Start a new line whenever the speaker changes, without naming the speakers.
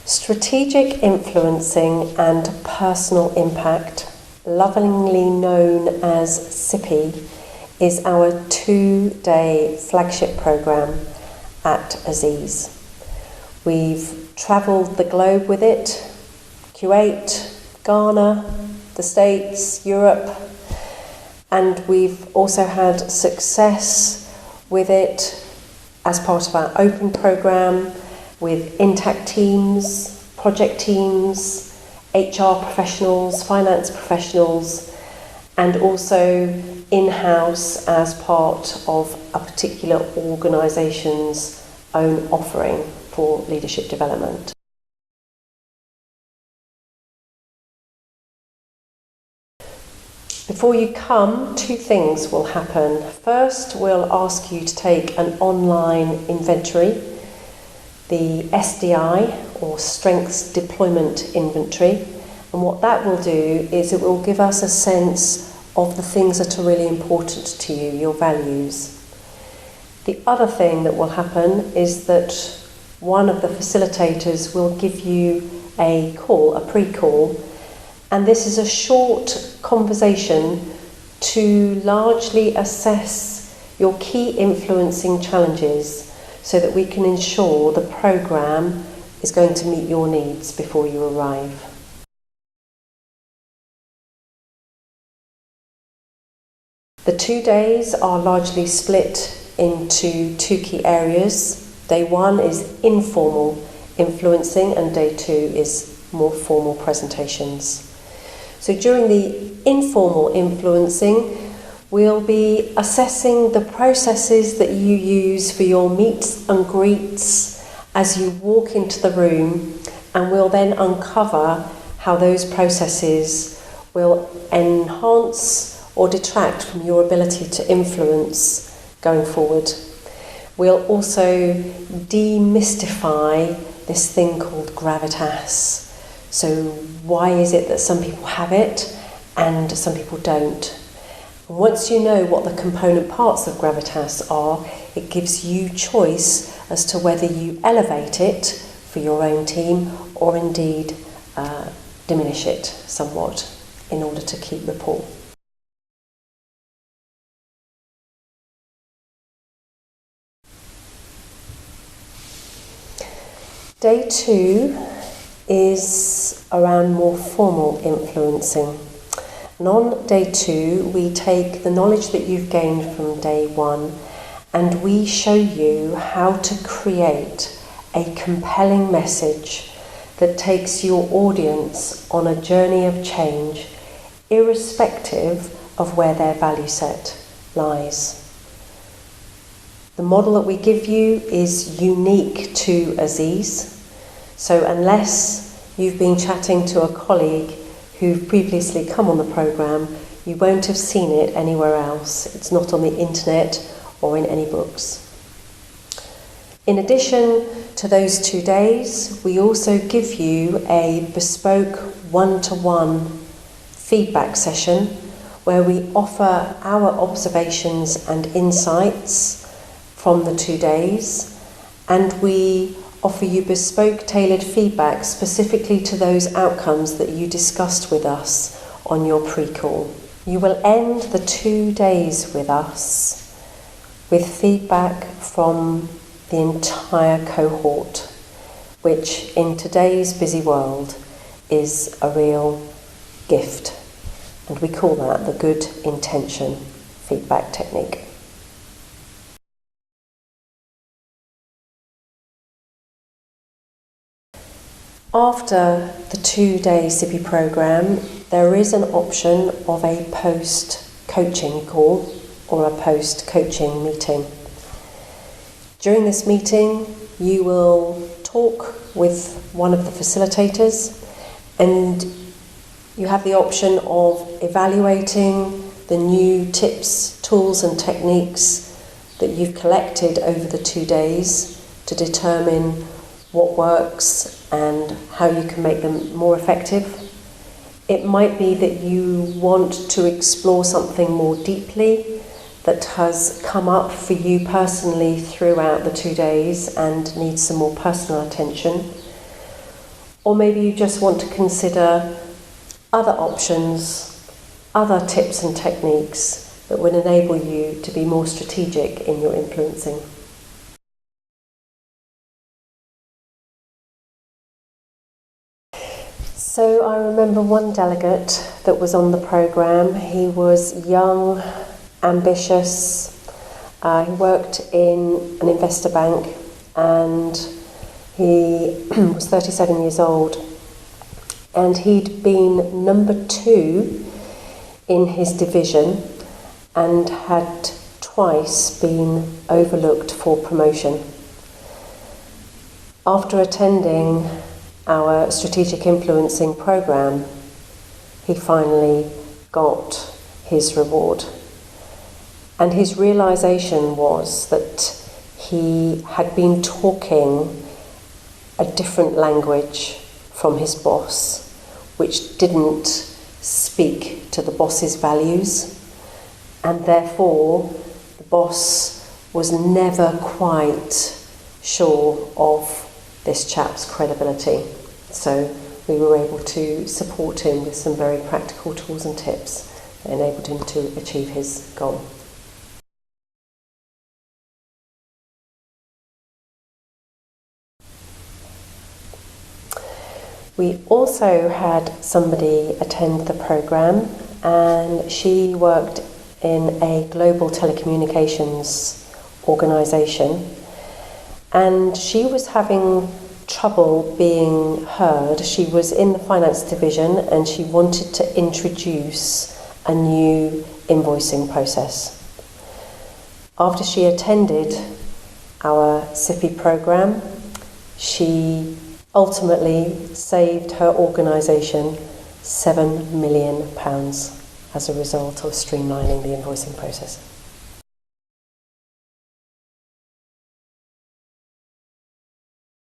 Strategic Influencing and Personal Impact, lovingly known as SIPI, is our 2-day flagship programme at Aziz. We've travelled the globe with it: Kuwait, Ghana, the States, Europe, and we've also had success with it as part of our open programme with intact teams, project teams, HR professionals, finance professionals, and also in-house as part of a particular organisation's own offering for leadership development. Before you come, 2 things will happen. First, we'll ask you to take an online inventory, the SDI, or Strengths Deployment Inventory. And what that will do is it will give us a sense of the things that are really important to you, your values. The other thing that will happen is that one of the facilitators will give you a call, a pre-call, and this is a short conversation to largely assess your key influencing challenges so that we can ensure the programme is going to meet your needs before you arrive. The 2 days are largely split into 2 key areas. Day 1 is informal influencing and day 2 is more formal presentations. So during the informal influencing, we'll be assessing the processes that you use for your meets and greets as you walk into the room, and we'll then uncover how those processes will enhance or detract from your ability to influence going forward. We'll also demystify this thing called gravitas. So why is it that some people have it and some people don't? And once you know what the component parts of gravitas are, it gives you choice as to whether you elevate it for your own team or indeed diminish it somewhat in order to keep rapport. Day 2 is around more formal influencing. And on day 2, we take the knowledge that you've gained from day 1 and we show you how to create a compelling message that takes your audience on a journey of change, irrespective of where their value set lies. The model that we give you is unique to Aziz, so unless you've been chatting to a colleague who've previously come on the programme, you won't have seen it anywhere else. It's not on the internet or in any books. In addition to those 2 days, we also give you a bespoke one-to-one feedback session where we offer our observations and insights from the 2 days, and we offer you bespoke tailored feedback specifically to those outcomes that you discussed with us on your pre-call. You will end the 2 days with us with feedback from the entire cohort, which in today's busy world is a real gift. And we call that the good intention feedback technique. After the 2-day SIPI programme, there is an option of a post-coaching call or a post-coaching meeting. During this meeting, you will talk with one of the facilitators and you have the option of evaluating the new tips, tools and techniques that you've collected over the 2 days to determine what works and how you can make them more effective. It might be that you want to explore something more deeply that has come up for you personally throughout the 2 days and needs some more personal attention. Or maybe you just want to consider other options, other tips and techniques that would enable you to be more strategic in your influencing. So I remember one delegate that was on the programme. He was young, ambitious. He worked in an investor bank and he was 37 years old. And he'd been number 2 in his division and had twice been overlooked for promotion. After attending our strategic influencing programme, he finally got his reward. And his realisation was that he had been talking a different language from his boss, which didn't speak to the boss's values, and therefore the boss was never quite sure of this chap's credibility. So we were able to support him with some very practical tools and tips that enabled him to achieve his goal. We also had somebody attend the programme, and she worked in a global telecommunications organisation, and she was having trouble being heard. She was in the finance division and she wanted to introduce a new invoicing process. After she attended our SIPI programme, she ultimately saved her organisation £7 million as a result of streamlining the invoicing process.